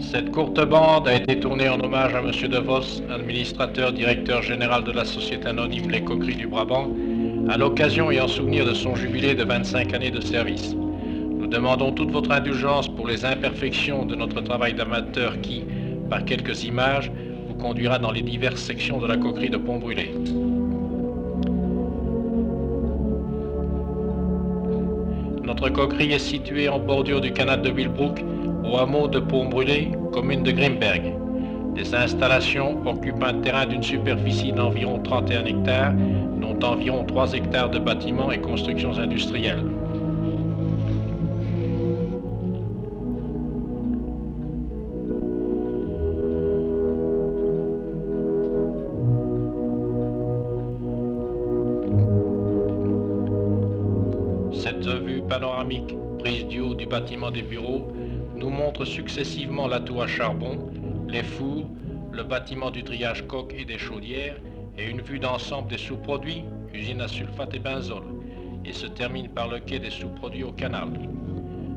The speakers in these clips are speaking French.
Cette courte bande a été tournée en hommage à Monsieur De Vos, administrateur directeur général de la société anonyme Les Coqueries du Brabant, à l'occasion et en souvenir de son jubilé de 25 années de service. Nous demandons toute votre indulgence pour les imperfections de notre travail d'amateur qui, par quelques images, vous conduira dans les diverses sections de la coquerie de Pont-Brûlé. Notre coquerie est située en bordure du canal de Willebroek, au hameau de Pont-Brûlé, commune de Grimberg. Les installations occupent un terrain d'une superficie d'environ 31 hectares, dont environ 3 hectares de bâtiments et constructions industrielles. Cette vue panoramique, prise du haut du bâtiment des bureaux, nous montre successivement la tour à charbon, les fours, le bâtiment du triage coke et des chaudières, et une vue d'ensemble des sous-produits, usine à sulfate et benzol, et se termine par le quai des sous-produits au canal.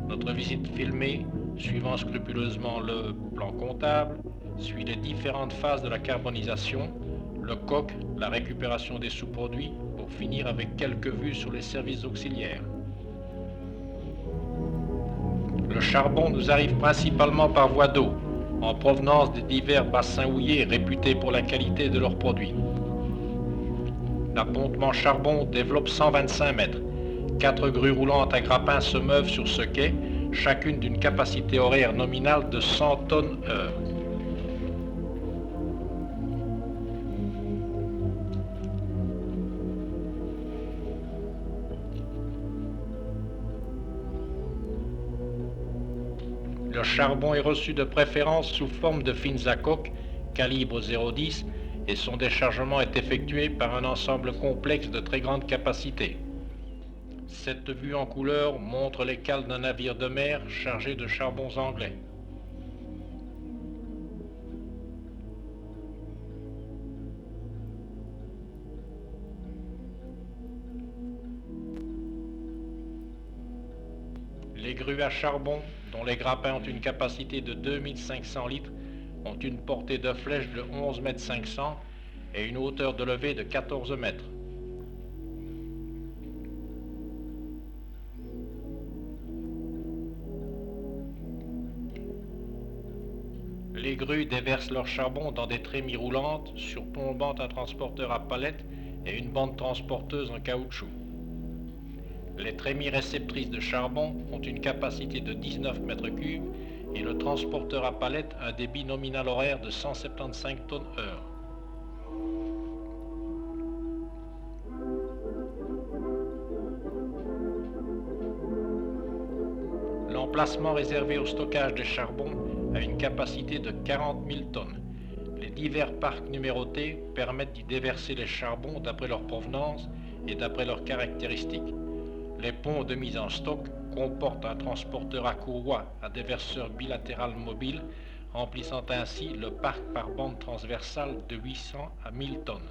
Notre visite filmée, suivant scrupuleusement le plan comptable, suit les différentes phases de la carbonisation, le coke, la récupération des sous-produits, pour finir avec quelques vues sur les services auxiliaires. Le charbon nous arrive principalement par voie d'eau, en provenance des divers bassins houillers réputés pour la qualité de leurs produits. L'appontement charbon développe 125 mètres. 4 grues roulantes à grappin se meuvent sur ce quai, chacune d'une capacité horaire nominale de 100 tonnes heure. Le charbon est reçu de préférence sous forme de fines à coque, calibre 0,10, et son déchargement est effectué par un ensemble complexe de très grande capacité. Cette vue en couleur montre les cales d'un navire de mer chargé de charbons anglais. Les grues à charbon, dont les grappins ont une capacité de 2500 litres, ont une portée de flèche de 11,5 m et une hauteur de levée de 14 mètres. Les grues déversent leur charbon dans des trémies roulantes, surplombant un transporteur à palettes et une bande transporteuse en caoutchouc. Les trémies réceptrices de charbon ont une capacité de 19 mètres cubes et le transporteur à palettes un débit nominal horaire de 175 tonnes heure. L'emplacement réservé au stockage des charbons a une capacité de 40 000 tonnes. Les divers parcs numérotés permettent d'y déverser les charbons d'après leur provenance et d'après leurs caractéristiques. Les ponts de mise en stock comportent un transporteur à courroie à déverseur bilatéral mobile, remplissant ainsi le parc par bande transversale de 800 à 1000 tonnes.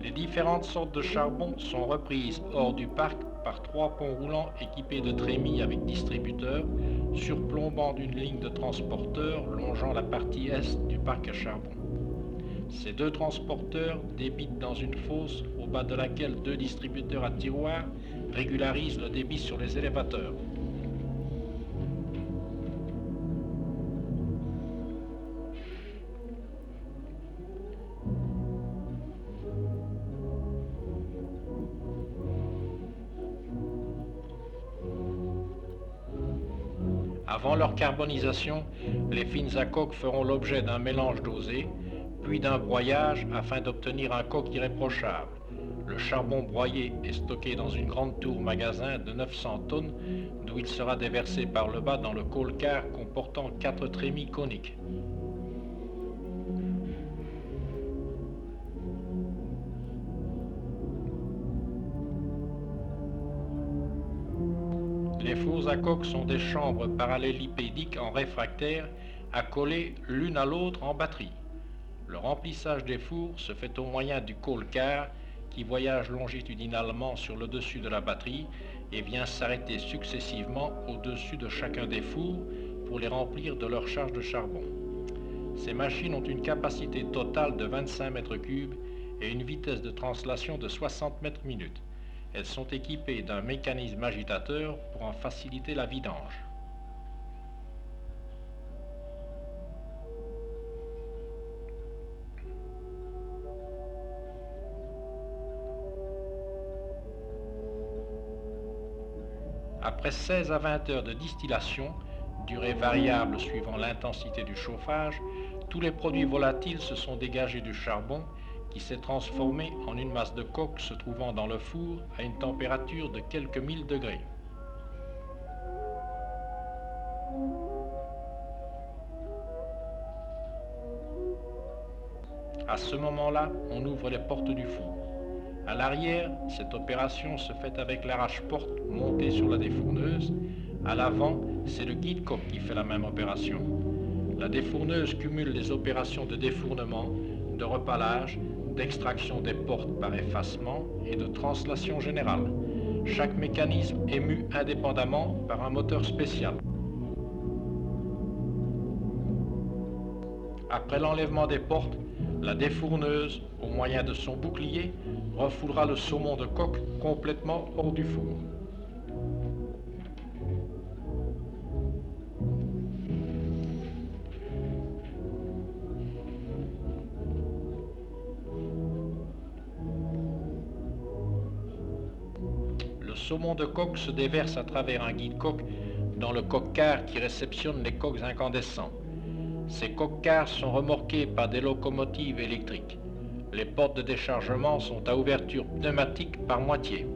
Les différentes sortes de charbon sont reprises hors du parc par 3 ponts roulants équipés de trémies avec distributeurs, surplombant d'une ligne de transporteurs longeant la partie est du parc à charbon. Ces 2 transporteurs débitent dans une fosse au bas de laquelle 2 distributeurs à tiroirs régularisent le débit sur les élévateurs. Avant leur carbonisation, les fines à coque feront l'objet d'un mélange dosé, puis d'un broyage afin d'obtenir un coke irréprochable. Le charbon broyé est stocké dans une grande tour magasin de 900 tonnes, d'où il sera déversé par le bas dans le colcar comportant 4 trémies coniques. Les fours à coque sont des chambres parallélipédiques en réfractaire, accolées l'une à l'autre en batterie. Le remplissage des fours se fait au moyen du coal car qui voyage longitudinalement sur le dessus de la batterie et vient s'arrêter successivement au-dessus de chacun des fours pour les remplir de leur charge de charbon. Ces machines ont une capacité totale de 25 mètres cubes et une vitesse de translation de 60 mètres minutes. Elles sont équipées d'un mécanisme agitateur pour en faciliter la vidange. Après 16 à 20 heures de distillation, durée variable suivant l'intensité du chauffage, tous les produits volatiles se sont dégagés du charbon qui s'est transformé en une masse de coke se trouvant dans le four à une température de quelques 1000 degrés. À ce moment-là, on ouvre les portes du four. À l'arrière, cette opération se fait avec l'arrache-porte montée sur la défourneuse. À l'avant, c'est le guide-coque qui fait la même opération. La défourneuse cumule les opérations de défournement, de repalage, d'extraction des portes par effacement et de translation générale. Chaque mécanisme est mu indépendamment par un moteur spécial. Après l'enlèvement des portes, la défourneuse, au moyen de son bouclier, refoulera le saumon de coque complètement hors du four. Le saumon de coque se déverse à travers un guide-coque dans le coque-car qui réceptionne les coques incandescents. Ces coques-cars sont remorqués par des locomotives électriques. Les portes de déchargement sont à ouverture pneumatique par moitié.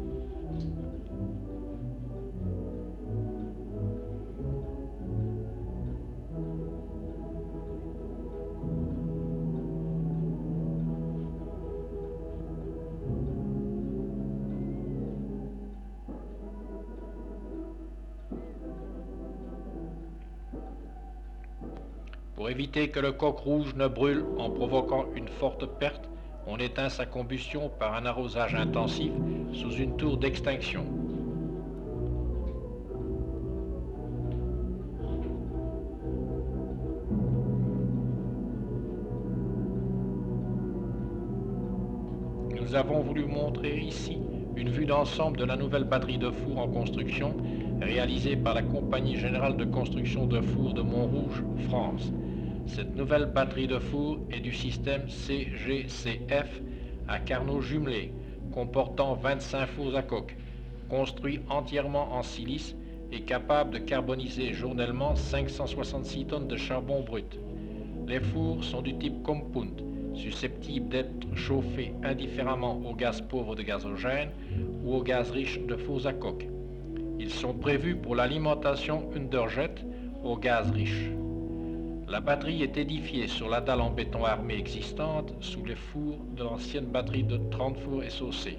Pour éviter que le coque rouge ne brûle en provoquant une forte perte, on éteint sa combustion par un arrosage intensif sous une tour d'extinction. Nous avons voulu montrer ici une vue d'ensemble de la nouvelle batterie de fours en construction réalisée par la Compagnie Générale de Construction de Fours de Montrouge, France. Cette nouvelle batterie de fours est du système CGCF à carnot jumelé, comportant 25 fours à coque, construit entièrement en silice et capable de carboniser journellement 566 tonnes de charbon brut. Les fours sont du type compound, susceptibles d'être chauffés indifféremment au gaz pauvre de gazogène ou au gaz riche de fours à coque. Ils sont prévus pour l'alimentation Underjet au gaz riche. La batterie est édifiée sur la dalle en béton armé existante sous les fours de l'ancienne batterie de 30 fours SOC.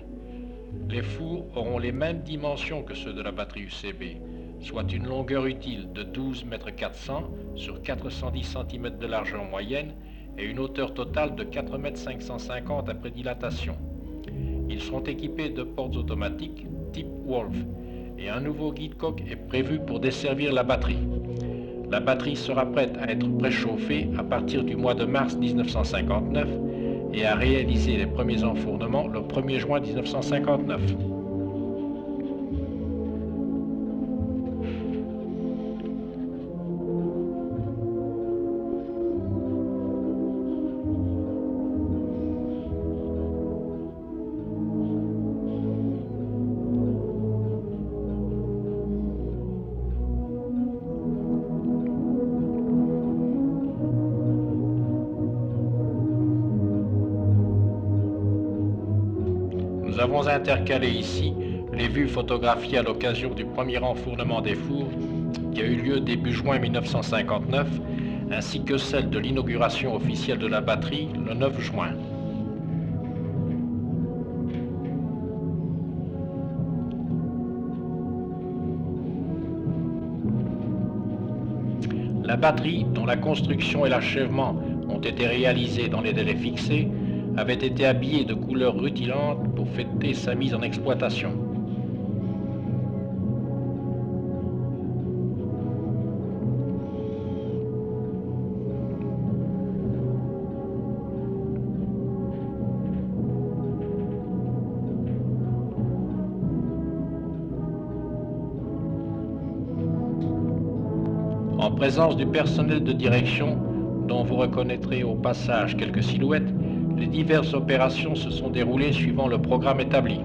Les fours auront les mêmes dimensions que ceux de la batterie UCB, soit une longueur utile de 12,4 m sur 410 cm de largeur moyenne et une hauteur totale de 4,550 m après dilatation. Ils seront équipés de portes automatiques type Wolf et un nouveau guide-coque est prévu pour desservir la batterie. La batterie sera prête à être préchauffée à partir du mois de mars 1959 et à réaliser les premiers enfournements le 1er juin 1959. Nous avons intercalé ici les vues photographiées à l'occasion du premier enfournement des fours qui a eu lieu début juin 1959, ainsi que celle de l'inauguration officielle de la batterie le 9 juin. La batterie, dont la construction et l'achèvement ont ont été réalisés dans les délais fixés, avait été habillé de couleurs rutilantes pour fêter sa mise en exploitation. En présence du personnel de direction, dont vous reconnaîtrez au passage quelques silhouettes, les diverses opérations se sont déroulées suivant le programme établi.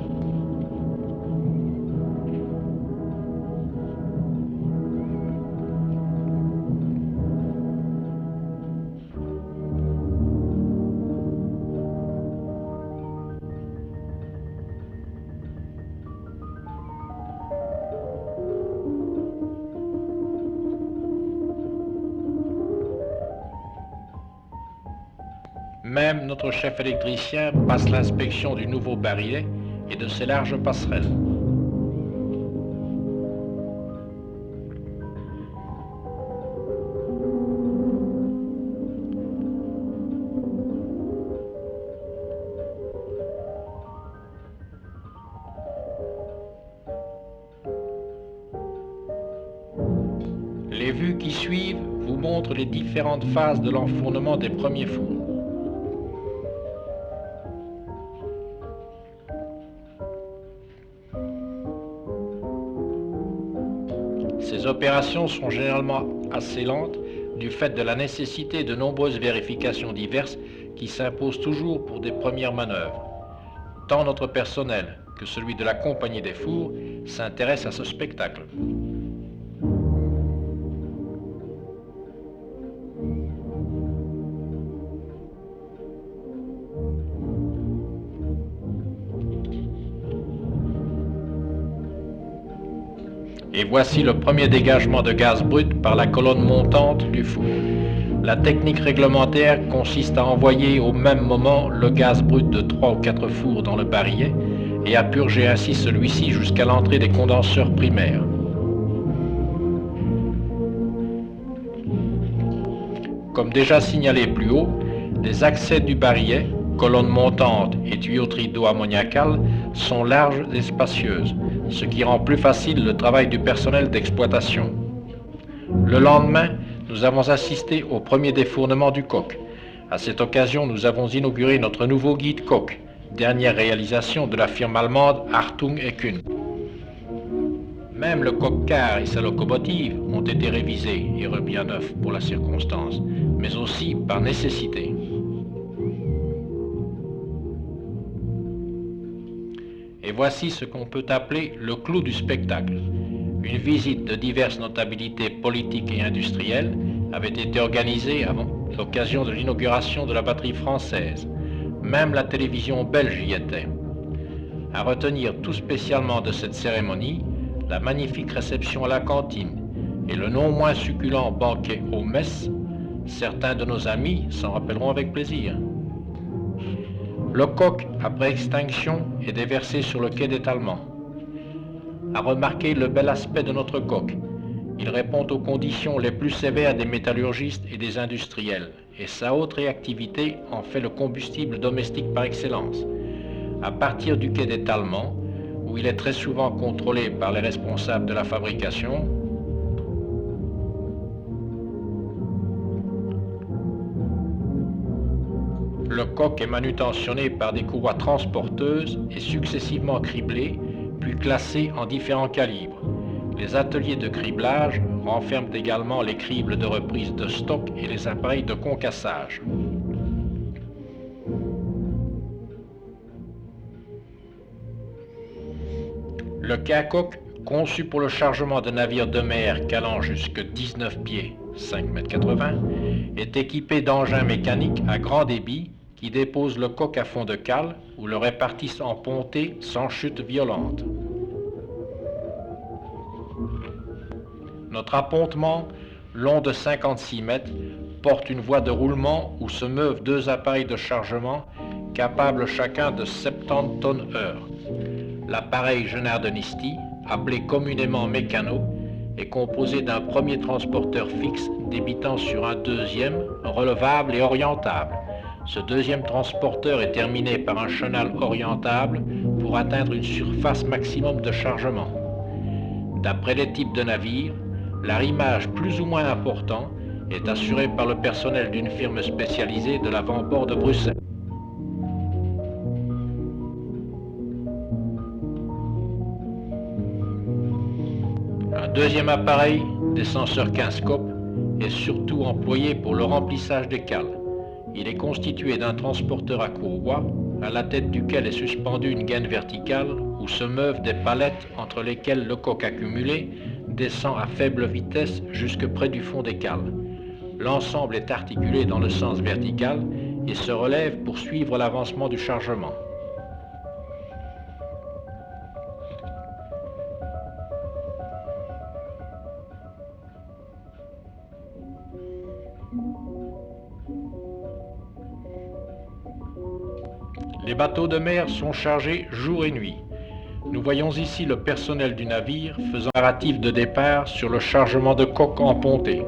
Même notre chef électricien passe l'inspection du nouveau barillet et de ses larges passerelles. Les vues qui suivent vous montrent les différentes phases de l'enfournement des premiers fours. Ces opérations sont généralement assez lentes du fait de la nécessité de nombreuses vérifications diverses qui s'imposent toujours pour des premières manœuvres. Tant notre personnel que celui de la compagnie des fours s'intéressent à ce spectacle. Et voici le premier dégagement de gaz brut par la colonne montante du four. La technique réglementaire consiste à envoyer au même moment le gaz brut de 3 ou 4 fours dans le barillet et à purger ainsi celui-ci jusqu'à l'entrée des condenseurs primaires. Comme déjà signalé plus haut, les accès du barillet, colonne montante et tuyauterie d'eau ammoniacale sont larges et spacieuses, ce qui rend plus facile le travail du personnel d'exploitation. Le lendemain, nous avons assisté au premier défournement du coq. À cette occasion, nous avons inauguré notre nouveau guide coq, dernière réalisation de la firme allemande Hartung & Kuhn. Même le coq-car et sa locomotive ont été révisés et remis à neuf pour la circonstance, mais aussi par nécessité. Et voici ce qu'on peut appeler le clou du spectacle. Une visite de diverses notabilités politiques et industrielles avait été organisée avant l'occasion de l'inauguration de la batterie française. Même la télévision belge y était. À retenir tout spécialement de cette cérémonie, la magnifique réception à la cantine et le non moins succulent banquet aux messes, certains de nos amis s'en rappelleront avec plaisir. Le coq, après extinction, est déversé sur le quai d'étalement. À remarquer le bel aspect de notre coq. Il répond aux conditions les plus sévères des métallurgistes et des industriels, et sa haute réactivité en fait le combustible domestique par excellence. À partir du quai d'étalement, où il est très souvent contrôlé par les responsables de la fabrication, le coq est manutentionné par des courroies transporteuses et successivement criblé, puis classé en différents calibres. Les ateliers de criblage renferment également les cribles de reprise de stock et les appareils de concassage. Le quai à coque, conçu pour le chargement de navires de mer calant jusque 19 pieds, 5,80 m, est équipé d'engins mécaniques à grand débit qui déposent le coq à fond de cale ou le répartissent en pontée sans chute violente. Notre appontement, long de 56 mètres, porte une voie de roulement où se meuvent deux appareils de chargement capables chacun de 70 tonnes-heure. L'appareil Genardenisti, appelé communément mécano, est composé d'un premier transporteur fixe débitant sur un deuxième, relevable et orientable. Ce deuxième transporteur est terminé par un chenal orientable pour atteindre une surface maximum de chargement. D'après les types de navires, l'arrimage plus ou moins important est assuré par le personnel d'une firme spécialisée de l'avant-port de Bruxelles. Un deuxième appareil, descenseur 15 scope, est surtout employé pour le remplissage des cales. Il est constitué d'un transporteur à courroie, à la tête duquel est suspendue une gaine verticale où se meuvent des palettes entre lesquelles le coq accumulé descend à faible vitesse jusque près du fond des cales. L'ensemble est articulé dans le sens vertical et se relève pour suivre l'avancement du chargement. Les bateaux de mer sont chargés jour et nuit. Nous voyons ici le personnel du navire faisant un narratif de départ sur le chargement de coques en pontée.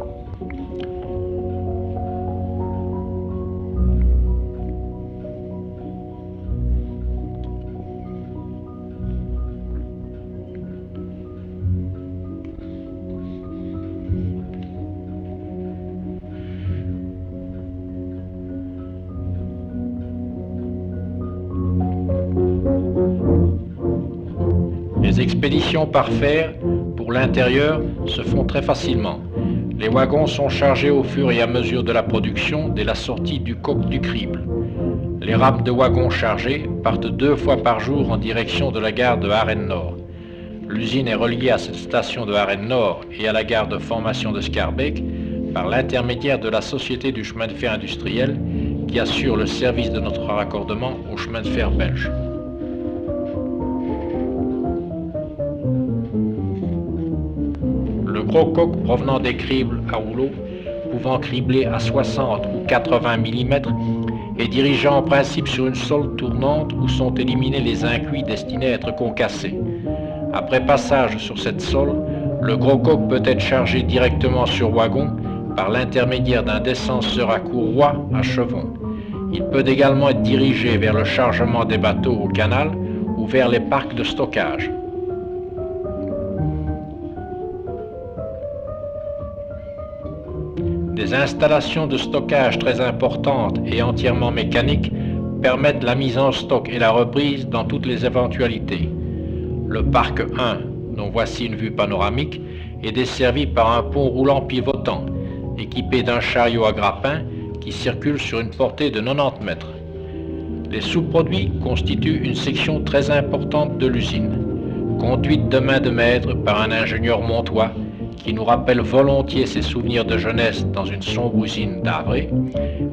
Les expéditions par fer pour l'intérieur se font très facilement. Les wagons sont chargés au fur et à mesure de la production dès la sortie du coq du crible. Les rames de wagons chargés partent 2 fois par jour en direction de la gare de Arène-Nord. L'usine est reliée à cette station de Arène-Nord et à la gare de formation de Schaerbeek par l'intermédiaire de la Société du chemin de fer industriel qui assure le service de notre raccordement au chemin de fer belge. Le gros coq provenant des cribles à rouleau, pouvant cribler à 60 ou 80 mm, est dirigé en principe sur une sole tournante où sont éliminés les incuits destinés à être concassés. Après passage sur cette sole, le gros coq peut être chargé directement sur wagon par l'intermédiaire d'un descenseur à courroie à chevron. Il peut également être dirigé vers le chargement des bateaux au canal ou vers les parcs de stockage. Des installations de stockage très importantes et entièrement mécaniques permettent la mise en stock et la reprise dans toutes les éventualités. Le parc 1, dont voici une vue panoramique, est desservi par un pont roulant pivotant, équipé d'un chariot à grappin qui circule sur une portée de 90 mètres. Les sous-produits constituent une section très importante de l'usine, conduite de main de maître par un ingénieur montois qui nous rappelle volontiers ses souvenirs de jeunesse dans une sombre usine d'Avray.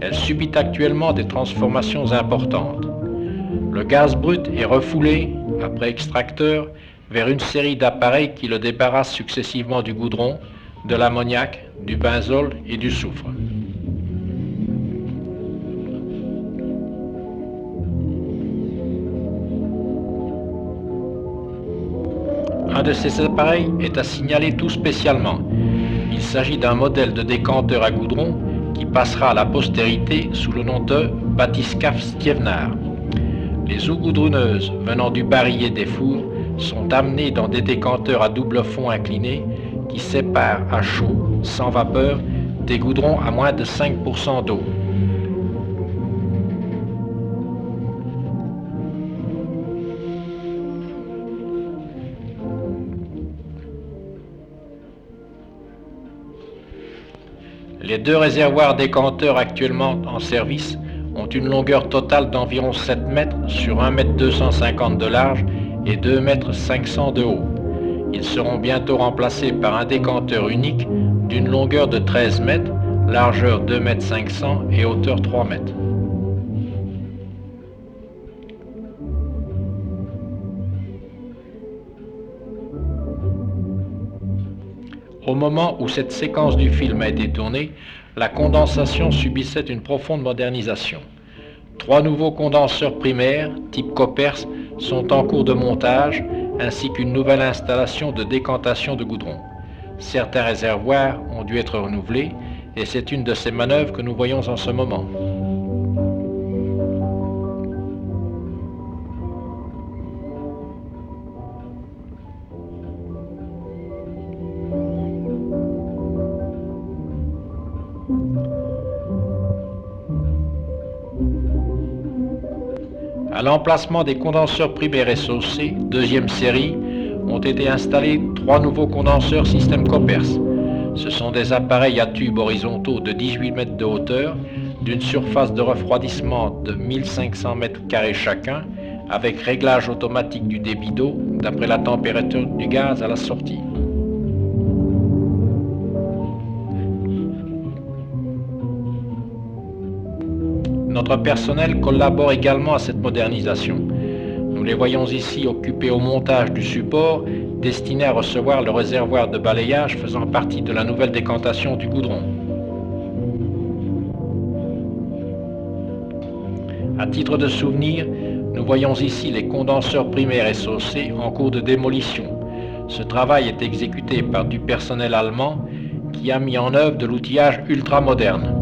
Elle subit actuellement des transformations importantes. Le gaz brut est refoulé, après extracteur, vers une série d'appareils qui le débarrassent successivement du goudron, de l'ammoniac, du benzol et du soufre. Un de ces appareils est à signaler tout spécialement. Il s'agit d'un modèle de décanteur à goudron qui passera à la postérité sous le nom de bathyscaphe Stievnar. Les eaux goudronneuses venant du barillet des fours sont amenées dans des décanteurs à double fond incliné qui séparent à chaud, sans vapeur, des goudrons à moins de 5% d'eau. Les 2 réservoirs décanteurs actuellement en service ont une longueur totale d'environ 7 mètres sur 1,250 m de large et 2,5 m de haut. Ils seront bientôt remplacés par un décanteur unique d'une longueur de 13 mètres, largeur 2,5 m et hauteur 3 mètres. Au moment où cette séquence du film a été tournée, la condensation subissait une profonde modernisation. 3 nouveaux condenseurs primaires, type Coppers, sont en cours de montage, ainsi qu'une nouvelle installation de décantation de goudron. Certains réservoirs ont dû être renouvelés et c'est une de ces manœuvres que nous voyons en ce moment. À l'emplacement des condenseurs primaires SOC, deuxième série, ont été installés 3 nouveaux condenseurs système Koppers. Ce sont des appareils à tubes horizontaux de 18 mètres de hauteur, d'une surface de refroidissement de 1500 mètres carrés chacun, avec réglage automatique du débit d'eau d'après la température du gaz à la sortie. Notre personnel collabore également à cette modernisation. Nous les voyons ici occupés au montage du support destiné à recevoir le réservoir de balayage faisant partie de la nouvelle décantation du goudron. À titre de souvenir, nous voyons ici les condenseurs primaires SOC en cours de démolition. Ce travail est exécuté par du personnel allemand qui a mis en œuvre de l'outillage ultramoderne.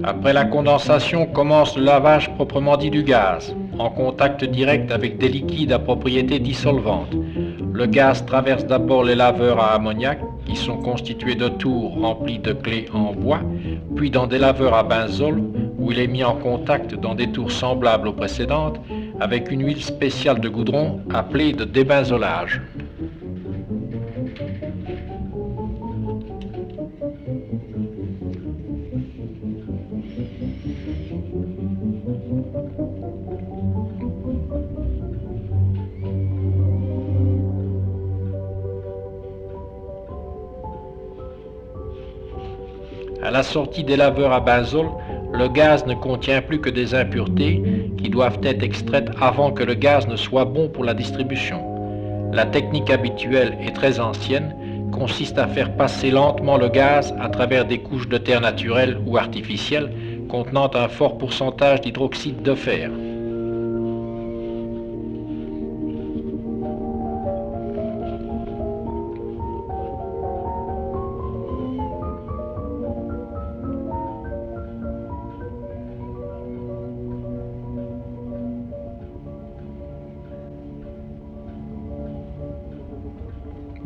Après la condensation commence le lavage proprement dit du gaz, en contact direct avec des liquides à propriété dissolvante. Le gaz traverse d'abord les laveurs à ammoniac, qui sont constitués de tours remplis de clés en bois, puis dans des laveurs à benzol, où il est mis en contact dans des tours semblables aux précédentes, avec une huile spéciale de goudron appelée de débenzolage. À la sortie des laveurs à benzol, le gaz ne contient plus que des impuretés qui doivent être extraites avant que le gaz ne soit bon pour la distribution. La technique habituelle et très ancienne consiste à faire passer lentement le gaz à travers des couches de terre naturelle ou artificielle contenant un fort pourcentage d'hydroxyde de fer.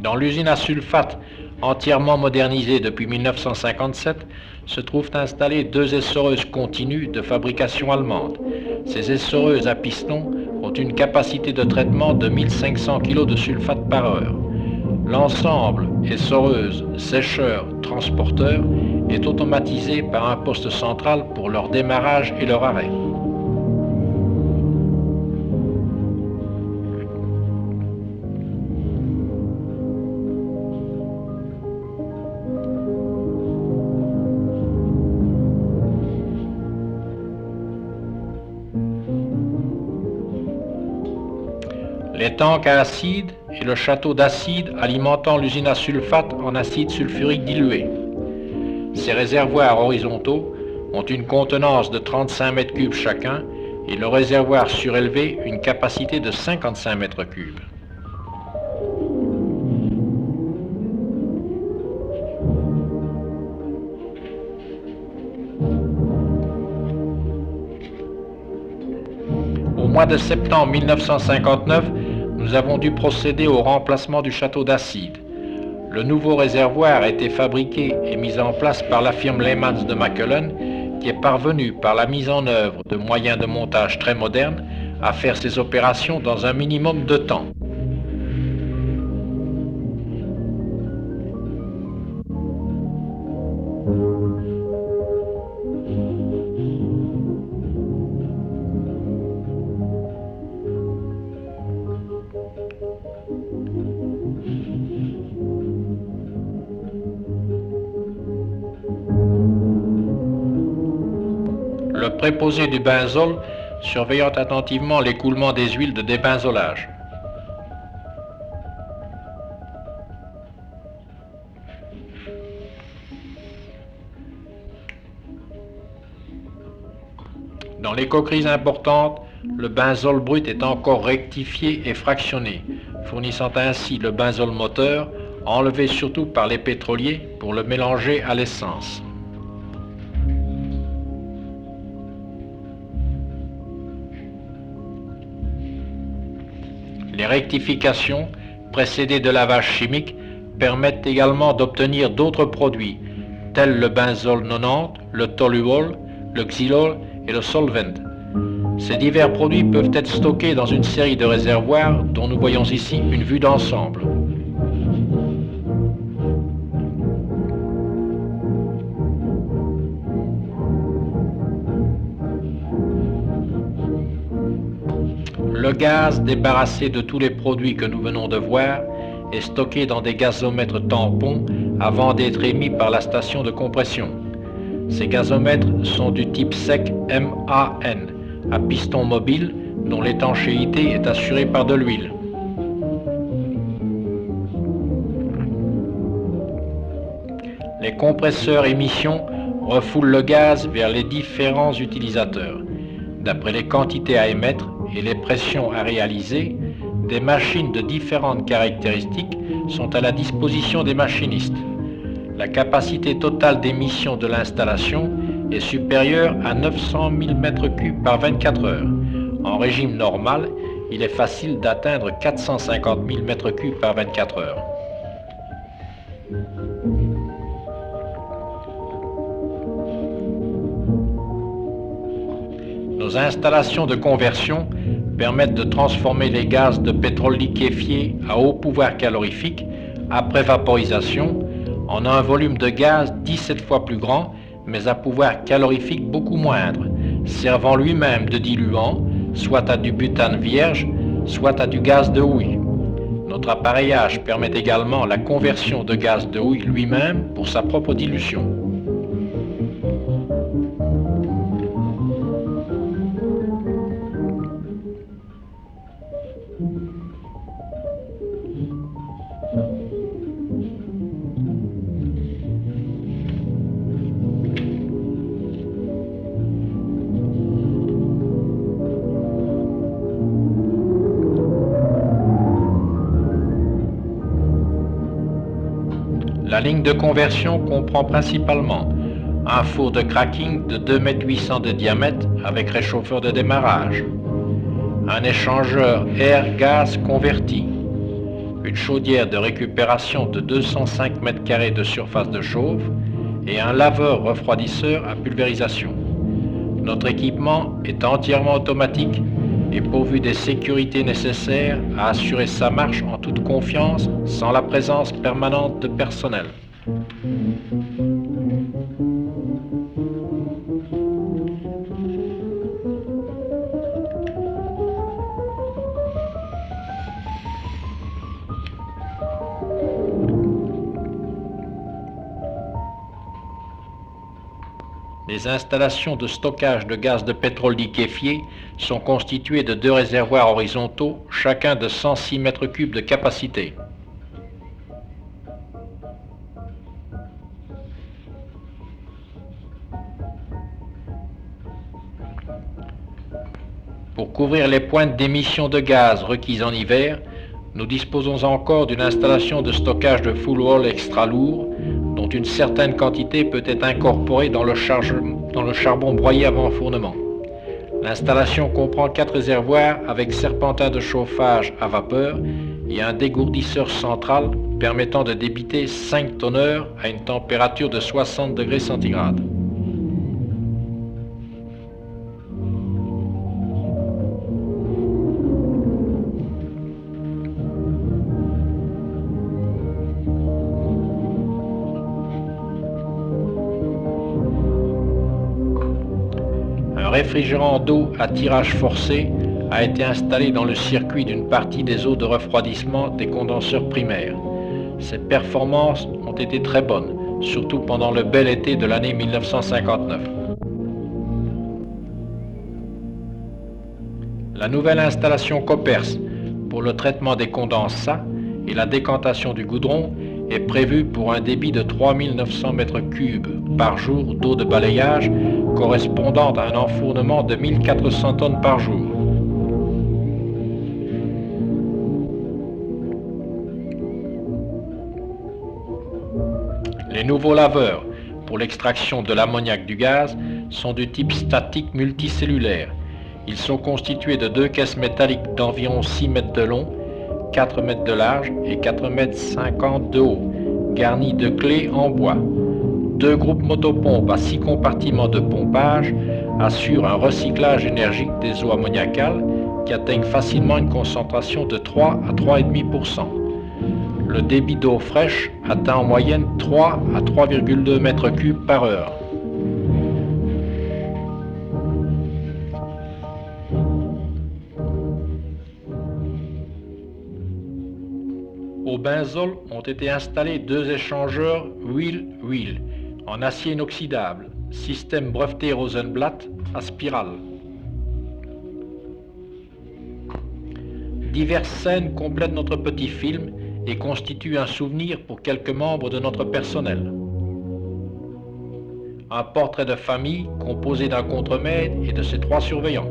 Dans l'usine à sulfate, entièrement modernisée depuis 1957, se trouvent installées 2 essoreuses continues de fabrication allemande. Ces essoreuses à piston ont une capacité de traitement de 1500 kg de sulfate par heure. L'ensemble, essoreuse, sécheur, transporteur, est automatisé par un poste central pour leur démarrage et leur arrêt. Les tanks à acide et le château d'acide alimentant l'usine à sulfate en acide sulfurique dilué. Ces réservoirs horizontaux ont une contenance de 35 mètres cubes chacun et le réservoir surélevé une capacité de 55 mètres cubes. Au mois de septembre 1959, nous avons dû procéder au remplacement du château d'acide. Le nouveau réservoir a été fabriqué et mis en place par la firme Lehmann de Mackelen, qui est parvenue, par la mise en œuvre de moyens de montage très modernes, à faire ces opérations dans un minimum de temps. Le préposé du benzol surveillant attentivement l'écoulement des huiles de débenzolage. Dans les coqueries importantes, le benzol brut est encore rectifié et fractionné, fournissant ainsi le benzol moteur, enlevé surtout par les pétroliers pour le mélanger à l'essence. Les rectifications, précédées de lavage chimique, permettent également d'obtenir d'autres produits, tels le benzol 90, le toluol, le xylol et le solvent. Ces divers produits peuvent être stockés dans une série de réservoirs dont nous voyons ici une vue d'ensemble. Le gaz débarrassé de tous les produits que nous venons de voir est stocké dans des gazomètres tampons avant d'être émis par la station de compression. Ces gazomètres sont du type sec MAN, à piston mobile dont l'étanchéité est assurée par de l'huile. Les compresseurs émission refoulent le gaz vers les différents utilisateurs. D'après les quantités à émettre et les pressions à réaliser, des machines de différentes caractéristiques sont à la disposition des machinistes. La capacité totale d'émission de l'installation est supérieure à 900 000 m3 par 24 heures. En régime normal, il est facile d'atteindre 450 000 m3 par 24 heures. Nos installations de conversion permettent de transformer les gaz de pétrole liquéfié à haut pouvoir calorifique après vaporisation en un volume de gaz 17 fois plus grand, mais à pouvoir calorifique beaucoup moindre, servant lui-même de diluant, soit à du butane vierge, soit à du gaz de houille. Notre appareillage permet également la conversion de gaz de houille lui-même pour sa propre dilution. La ligne de conversion comprend principalement un four de cracking de 2,8 m de diamètre avec réchauffeur de démarrage, un échangeur air-gaz converti, une chaudière de récupération de 205 m² de surface de chauffe et un laveur refroidisseur à pulvérisation. Notre équipement est entièrement automatique et pourvu des sécurités nécessaires à assurer sa marche en toute confiance sans la présence permanente de personnel. Les installations de stockage de gaz de pétrole liquéfié sont constituées de 2 réservoirs horizontaux, chacun de 106 m3 de capacité. Pour couvrir les pointes d'émission de gaz requises en hiver, nous disposons encore d'une installation de stockage de fuel oil extra lourd, dont une certaine quantité peut être incorporée dans le charbon broyé avant enfournement. L'installation comprend 4 réservoirs avec serpentin de chauffage à vapeur et un dégourdisseur central permettant de débiter 5 tonneurs à une température de 60 degrés centigrades. Un réfrigérant d'eau à tirage forcé a été installé dans le circuit d'une partie des eaux de refroidissement des condenseurs primaires. Ses performances ont été très bonnes, surtout pendant le bel été de l'année 1959. La nouvelle installation Copers pour le traitement des condensats et la décantation du goudron est prévue pour un débit de 3900 m3 par jour d'eau de balayage correspondant à un enfournement de 1400 tonnes par jour. Les nouveaux laveurs pour l'extraction de l'ammoniac du gaz sont du type statique multicellulaire. Ils sont constitués de 2 caisses métalliques d'environ 6 mètres de long, 4 mètres de large et 4 mètres 50 de haut, garnies de clés en bois. 2 groupes motopompes à 6 compartiments de pompage assurent un recyclage énergique des eaux ammoniacales qui atteignent facilement une concentration de 3 à 3,5%. Le débit d'eau fraîche atteint en moyenne 3 à 3,2 mètres cubes par heure. Au benzol ont été installés 2 échangeurs wheel-wheel en acier inoxydable, système breveté Rosenblatt à spirale. Diverses scènes complètent notre petit film et constituent un souvenir pour quelques membres de notre personnel. Un portrait de famille composé d'un contremaître et de ses 3 surveillants.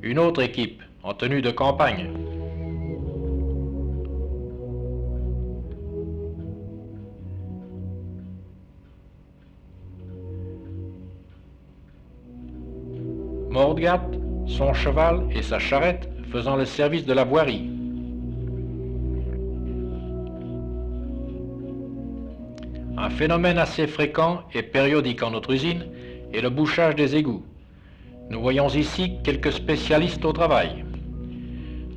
Une autre équipe en tenue de campagne. Mordgat, son cheval et sa charrette faisant le service de la voirie. Un phénomène assez fréquent et périodique en notre usine est le bouchage des égouts. Nous voyons ici quelques spécialistes au travail.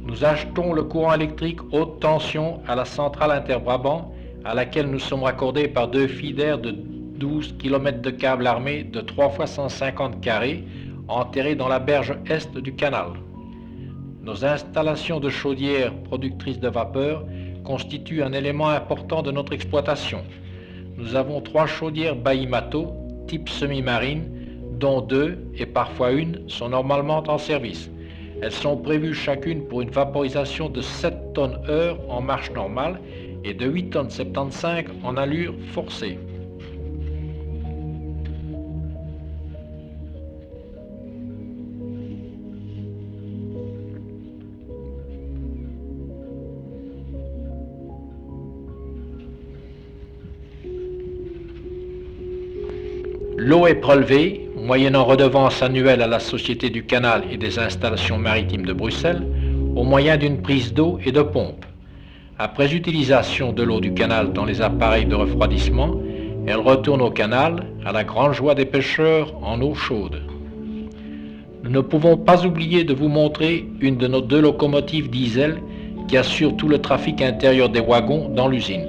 Nous achetons le courant électrique haute tension à la centrale Interbrabant, à laquelle nous sommes raccordés par 2 feeders de 12 km de câbles armés de 3 x 150 carrés enterrés dans la berge est du canal. Nos installations de chaudières productrices de vapeur constituent un élément important de notre exploitation. Nous avons 3 chaudières Bahimato, type semi-marine, dont 2 et parfois une sont normalement en service. Elles sont prévues chacune pour une vaporisation de 7 tonnes heure en marche normale et de 8 tonnes 75 en allure forcée. L'eau est prélevée, moyennant redevance annuelle à la Société du Canal et des installations maritimes de Bruxelles, au moyen d'une prise d'eau et de pompe. Après utilisation de l'eau du canal dans les appareils de refroidissement, elle retourne au canal, à la grande joie des pêcheurs, en eau chaude. Nous ne pouvons pas oublier de vous montrer une de nos 2 locomotives diesel qui assure tout le trafic intérieur des wagons dans l'usine.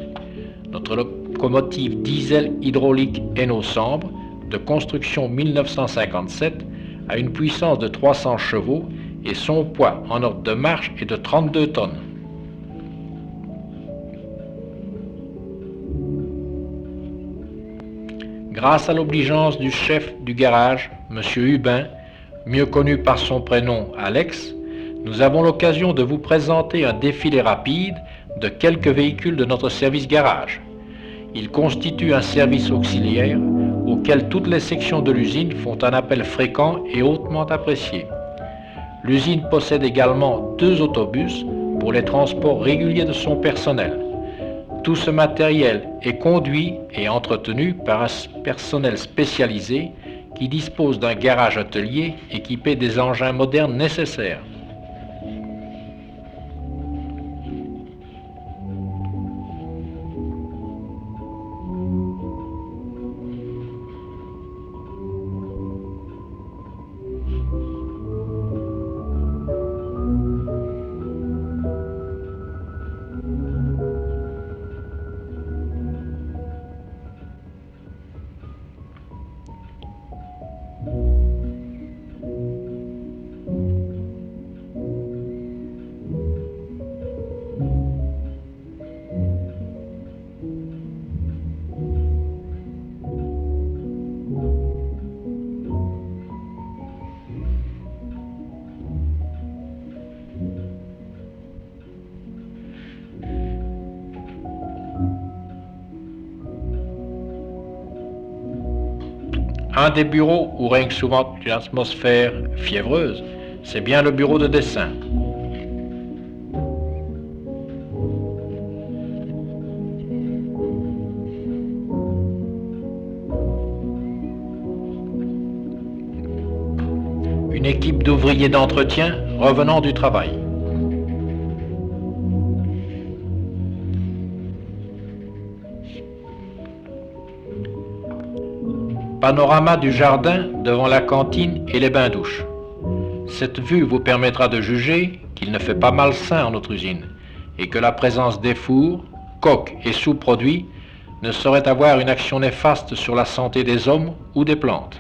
Notre locomotive diesel hydraulique Eno Sambre, de construction 1957, a une puissance de 300 chevaux et son poids en ordre de marche est de 32 tonnes. Grâce à l'obligeance du chef du garage, M. Hubin, mieux connu par son prénom Alex, nous avons l'occasion de vous présenter un défilé rapide de quelques véhicules de notre service garage. Il constitue un service auxiliaire auquel toutes les sections de l'usine font un appel fréquent et hautement apprécié. L'usine possède également 2 autobus pour les transports réguliers de son personnel. Tout ce matériel est conduit et entretenu par un personnel spécialisé qui dispose d'un garage atelier équipé des engins modernes nécessaires. Un des bureaux où règne souvent une atmosphère fiévreuse, c'est bien le bureau de dessin. Une équipe d'ouvriers d'entretien revenant du travail. Panorama du jardin devant la cantine et les bains-douches. Cette vue vous permettra de juger qu'il ne fait pas malsain en notre usine et que la présence des fours, coques et sous-produits ne saurait avoir une action néfaste sur la santé des hommes ou des plantes.